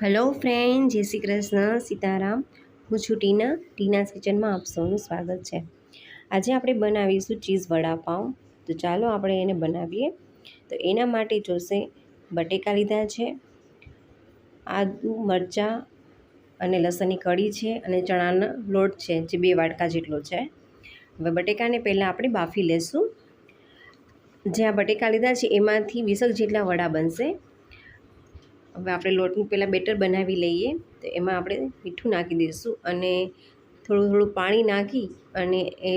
Hello friend, જય શ્રી કૃષ્ણ, સીતારામ. હું છું ટીનાસ કિચનમાં આપ સૌનું સ્વાગત છે. આજે આપણે બનાવીશું ચીઝ વડાપાઉં. તો ચાલો આપણે એને બનાવીએ. તો એના માટે જોશે બટેકા લીધા છે, આદુ મરચાં અને લસણની કળી છે અને ચણાનો લોટ છે જે 2 વાટકા જેટલો છે. હવે બટેકાને પહેલાં આપણે બાફી લેશું. જે આ બટેકા લીધા છે એમાંથી 20 જેટલા વડા બનશે. હવે આપણે લોટનું પહેલાં બેટર બનાવી લઈએ. તો એમાં આપણે મીઠું નાખી દઈશું અને થોડું પાણી નાખી અને એ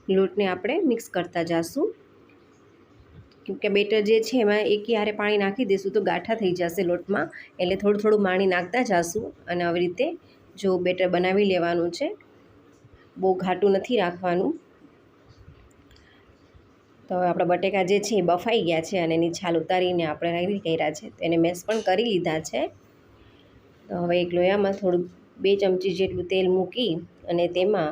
લોટને આપણે મિક્સ કરતા જઈશું. કેમકે બેટર જે છે એમાં એકહારે પાણી નાખી દઈશું તો ગાંઠા થઈ જશે લોટમાં, એટલે થોડું પાણી નાખતા જઈશું. અને આવી રીતે જો બેટર બનાવી લેવાનું છે, બહુ ઘાટું નથી રાખવાનું. તો હવે આપણા બટેકા જે છે એ બફાઈ ગયા છે અને એની છાલ ઉતારીને આપણે રેડી કર્યા છે. તો એને મેશ પણ કરી લીધા છે. તો હવે એક લોયામાં થોડું 2 ચમચી જેટલું તેલ મૂકી અને તેમાં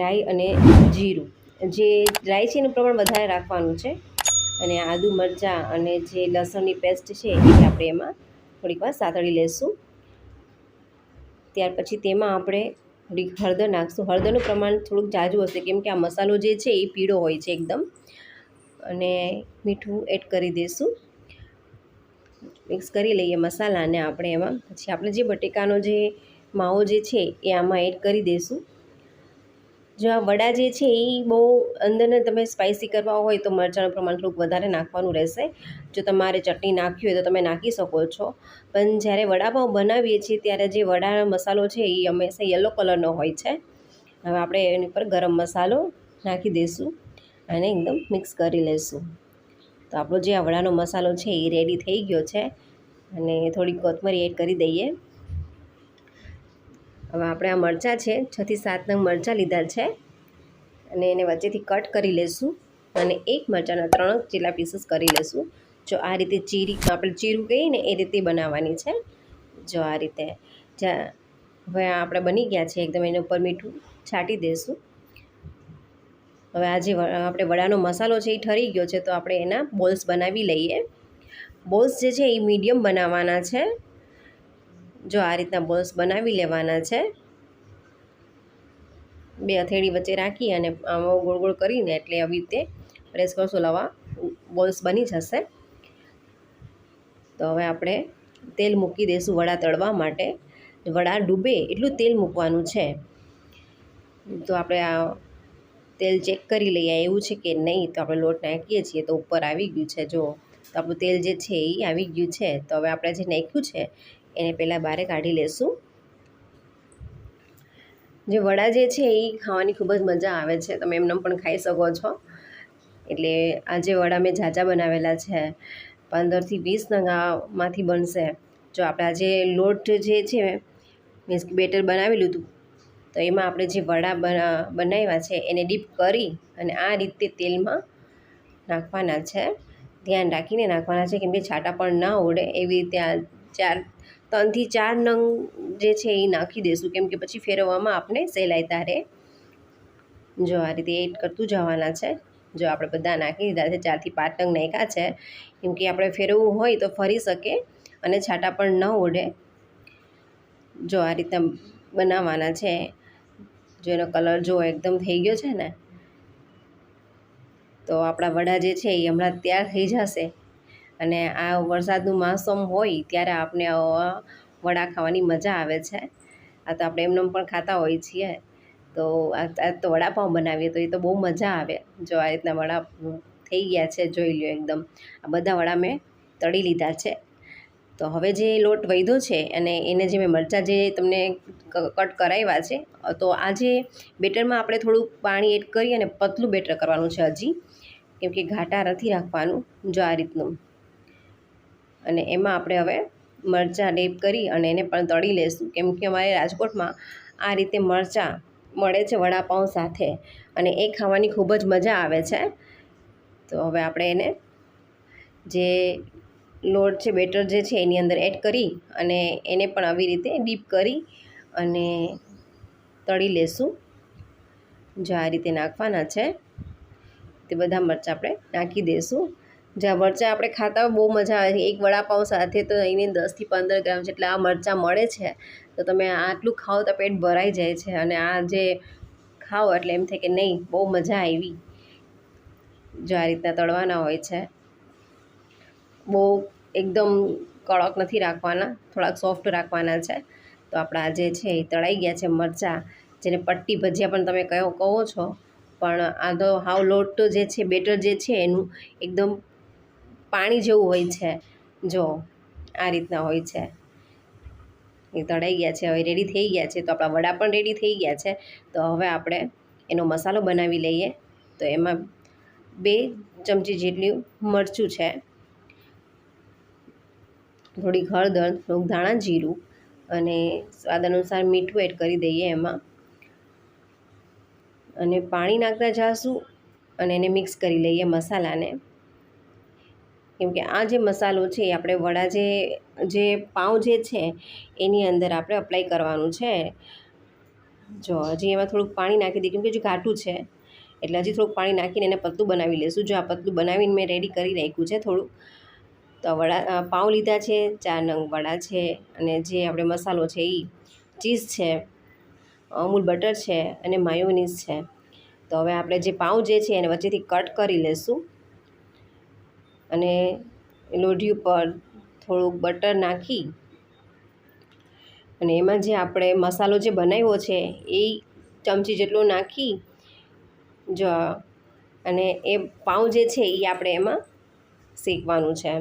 રાઈ અને જીરું, જે રાઈ છે એનું પ્રમાણ વધારે રાખવાનું છે. અને આદુ મરચાં અને જે લસણની પેસ્ટ છે એ આપણે એમાં થોડીક વાર સાતળી લેશું. ત્યાર પછી તેમાં આપણે થોડીક હળદર નાખશું. હળદરનું પ્રમાણ થોડુંક ઝાઝું હશે કેમ કે આ મસાલો જે છે એ પીળો હોય છે એકદમ. અને મીઠું એડ કરી દઈશું. મિક્સ કરી લઈએ મસાલાને આપણે એમાં. પછી આપણે જે બટેકાનો જે માવો જે છે એ આમાં એડ કરી દઈશું. જો આ વડા જે છે એ બહુ અંદરને તમે સ્પાઇસી કરવા હોય તો મરચાંનું પ્રમાણ થોડુંક વધારે નાખવાનું રહેશે. જો તમારે ચટણી નાખવી હોય તો તમે નાખી શકો છો. પણ જ્યારે વડાપાઉં બનાવીએ છીએ ત્યારે જે વડાનો મસાલો છે એ હંમેશા યલો કલરનો હોય છે. હવે આપણે એની પર ગરમ મસાલો નાખી દઈશું અને એકદમ મિક્સ કરી લઈશું. તો આપણો જે આ વડાનો મસાલો છે એ રેડી થઈ ગયો છે. અને થોડીક કોથમરી એડ કરી દઈએ. હવે આપણે આ મરચાં છે 6 થી 7 નંગ મરચાં લીધા છે અને એને વચ્ચેથી કટ કરી લઈશું. અને એક મરચાંના 3 જેટલા પીસીસ કરી લઈશું. જો આ રીતે આપણે ચીરું કહીએ ને એ રીતે બનાવવાની છે. જો આ રીતે હવે આપણે બની ગયા છે એકદમ. એના ઉપર મીઠું છાંટી દઈશું. હવે આ જે આપણે વડાનો મસાલો છે એ ઠરી ગયો છે તો આપણે એના બોલ્સ બનાવી લઈએ. બોલ્સ જે છે એ મીડિયમ બનાવવાના છે. જો આ રીતના બોલ્સ બનાવી લેવાના છે. 2 હથેળી વચ્ચે રાખી અને આમાં ગોળ કરીને એટલે આવી રીતે પ્રેસ કરશું લવા બોલ્સ બની જશે. તો હવે આપણે તેલ મૂકી દઈશું વડા તળવા માટે. વડા ડૂબે એટલું તેલ મૂકવાનું છે. તો આપણે આ તેલ ચેક કરી લઈએ એવું છે કે નહીં. તો આપણે લોટ નાખીએ છીએ તો ઉપર આવી ગયું છે. જો તો આપણું તેલ જે છે એ આવી ગયું છે. તો હવે આપણે જે નાખ્યું છે એને પહેલાં બહાર કાઢી લેશું. જે વડા જે છે એ ખાવાની ખૂબ જ મજા આવે છે. તમે એમને પણ ખાઈ શકો છો. એટલે આ જે વડા મેં ઝાઝા બનાવેલા છે 15 થી 20 નંગ આમાંથી બનશે. જો આપણે આ જે લોટ જે છે મીન્સ કે બેટર બનાવેલું હતું તો એમાં આપણે જે વડા બનાવ્યા છે એને ડીપ કરી અને આ રીતે તેલમાં નાખવાના છે. ધ્યાન રાખીને નાખવાના છે કેમ કે છાંટા પણ ના ઉડે. એવી રીતે આ 3 થી 4 નંગ જે છે એ નાખી દઈશું કેમ કે પછી ફેરવવામાં આપણે સહેલાઈતા રહે. જો આ રીતે એડ કરતું જવાના છે. જો આપણે બધા નાખી દીધા છે 4 થી 5 નંગ નાખ્યા છે કેમ કે આપણે ફેરવવું હોય તો ફરી શકે અને છાંટા પણ ન ઉડે. જો આ રીતના બનાવવાના છે. જો એનો કલર જો એકદમ થઈ ગયો છે ને તો આપણા વડા જે છે એ હમણાં તૈયાર થઈ જશે. અને આ વરસાદનું મોસમ હોય ત્યારે આપણે વડા ખાવાની મજા આવે છે. આ તો આપણે એમને પણ ખાતા હોઈએ છીએ. તો આ તો વડાપાઉં બનાવીએ તો એ તો બહુ મજા આવે. જો આ રીતના વડા થઈ ગયા છે જોઈ લો એકદમ. આ બધા વડા મેં તળી લીધા છે. તો હવે જે લોટ વધ્યો છે અને એને જે મેં મરચાં જે તમને કટ કરાવ્યા છે તો આ જે બેટરમાં આપણે થોડું પાણી એડ કરી અને પતલું બેટર કરવાનું છે હજી, કેમ કે ઘાટા નથી રાખવાનું. જો આ રીતનું. અને એમાં આપણે હવે મરચાં ડેપ કરી અને એને પણ તળી લઈશું કેમ કે અમારે રાજકોટમાં આ રીતે મરચાં મળે છે વડાપાઉં સાથે અને એ ખાવાની ખૂબ જ મજા આવે છે. તો હવે આપણે એને જે લોટ છે બેટર જે છે એની અંદર એડ કરી અને એને પણ આવી રીતે ડીપ કરી અને તળી લેશું. જો આ રીતે નાખવાના છે. તે બધા મરચાં આપણે નાખી દઈશું. જ્યાં મરચાં આપણે ખાતા હોય બહુ મજા આવે છે. એક વડાપાઉં સાથે તો એને 10થી 15 ગ્રામ જેટલા આ મરચાં મળે છે. તો તમે આટલું ખાઓ તો પેટ ભરાઈ જાય છે. અને આ જે ખાઓ એટલે એમ થાય કે નહીં બહુ મજા આવી. જો આ રીતના તળવાના હોય છે. બહુ એકદમ કડક નથી રાખવાના, થોડાક સોફ્ટ રાખવાના છે. તો આપણા જે છે એ તળાઈ ગયા છે મરચાં, જેને પટ્ટી ભજીયા પણ તમે કહો છો. પણ આ તો હાવ લોટ જે છે, બેટર જે છે એનું એકદમ પાણી જેવું હોય છે. જો આ રીતના હોય છે. એ તળાઈ ગયા છે, હવે રેડી થઈ ગયા છે. તો આપણા વડા પણ રેડી થઈ ગયા છે. તો હવે આપણે એનો મસાલો બનાવી લઈએ. તો એમાં 2 ચમચી જેટલું મરચું છે, થોડીક હળદર, થોડુંક ધાણા જીરું અને સ્વાદ અનુસાર મીઠું એડ કરી દઈએ એમાં. અને પાણી નાખતા જાશું અને એને મિક્સ કરી લઈએ મસાલાને. કેમકે આ જે મસાલો છે એ આપણે વડા જે પાઉં જે છે એની અંદર આપણે અપ્લાય કરવાનું છે. જો હજી એમાં થોડુંક પાણી નાખી દઈએ, કેમકે હજી ઘાટું છે એટલે હજી થોડુંક પાણી નાખીને એને પતલું બનાવી લઈશું. જો આ પતલું બનાવીને મેં રેડી કરી રાખ્યું છે થોડું. તો વડા પાઉં લીધા છે, 4 નંગ વડા છે, અને જે આપણે મસાલો છે એ ચીઝ છે, અમૂલ બટર છે અને માયોનીઝ છે. તો હવે આપણે જે પાઉં જે છે એને વચ્ચેથી કટ કરી લઈશું અને લોઢી ઉપર થોડુંક બટર નાખી અને એમાં જે આપણે મસાલો જે બનાવ્યો છે એ ચમચી જેટલો નાખી જો, અને એ પાઉં જે છે એ આપણે એમાં શેકવાનું છે.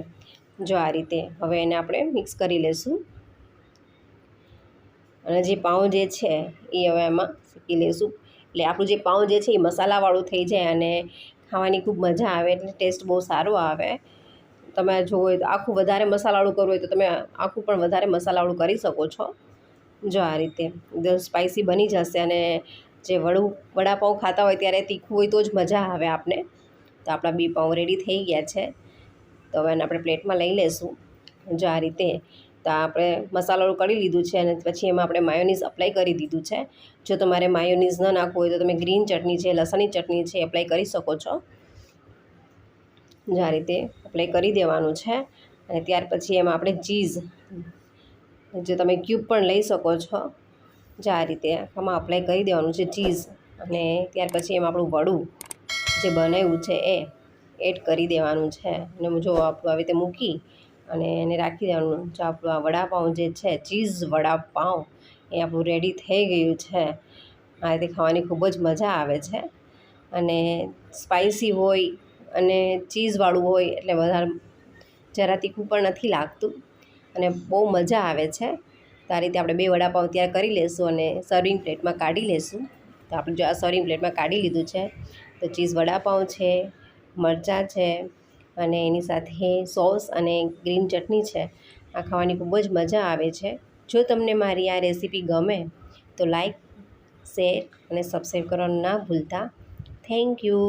જો આ રીતે હવે એને આપણે મિક્સ કરી લઈશું અને જે પાઉં જે છે એ હવે એમાં શેકી લઈશું. એટલે આપણું જે પાઉં જે છે એ મસાલાવાળું થઈ જાય અને ખાવાની ખૂબ મજા આવે, એટલે ટેસ્ટ બહુ સારો આવે. તમે જોવો હોય તો આખું વધારે મસાલાવાળું કરવું હોય તો તમે આખું પણ વધારે મસાલાવાળું કરી શકો છો. જો આ રીતે એકદમ સ્પાઇસી બની જશે. અને જે વડાપાઉં ખાતા હોય ત્યારે તીખું હોય તો જ મજા આવે આપને. તો આપણા 2 પાઉં રેડી થઈ ગયા છે. તો હવે એને આપણે પ્લેટમાં લઈ લઈશું. જો આ રીતે તો આપણે મસાલાવાળું કરી લીધું છે અને પછી એમાં આપણે માયોનીઝ અપ્લાય કરી દીધું છે. જો તમારે માયોનીઝ ન નાખવું હોય તો તમે ગ્રીન ચટણી છે, લસણની ચટણી છે એપ્લાય કરી શકો છો. જો આ રીતે અપ્લાય કરી દેવાનું છે. અને ત્યાર પછી એમાં આપણે ચીઝ, જો તમે ક્યુબ પણ લઈ શકો છો. જો આ રીતે આમાં અપ્લાય કરી દેવાનું છે ચીઝ. અને ત્યાર પછી એમાં આપણું વડું જે બનાવ્યું છે એ એડ કરી દેવાનું છે. અને જો આપણું આવી રીતે મૂકી અને એને રાખી દેવાનું. જો આપણું આ વડાપાઉં જે છે, ચીઝ વડાપાઉં, એ આપણું રેડી થઈ ગયું છે. આ રીતે ખાવાની ખૂબ જ મજા આવે છે. અને સ્પાઇસી હોય અને ચીઝવાળું હોય એટલે વધારે જરા તીખું પણ નથી લાગતું અને બહુ મજા આવે છે. તો આ રીતે આપણે 2 વડાપાઉં તૈયાર કરી લઈશું અને સર્વિંગ પ્લેટમાં કાઢી લઈશું. તો આપણે જો આ સર્વિંગ પ્લેટમાં કાઢી લીધું છે. તો ચીઝ વડાપાઉં છે, મરચાં છે અને એની સાથે સોસ અને ગ્રીન ચટણી છે. આ ખાવાની ખૂબ જ મજા આવે છે. જો તમને મારી આ રેસીપી ગમે તો લાઈક, શેર અને સબસ્ક્રાઈબ કરવાનું ના ભૂલતા. Thank you.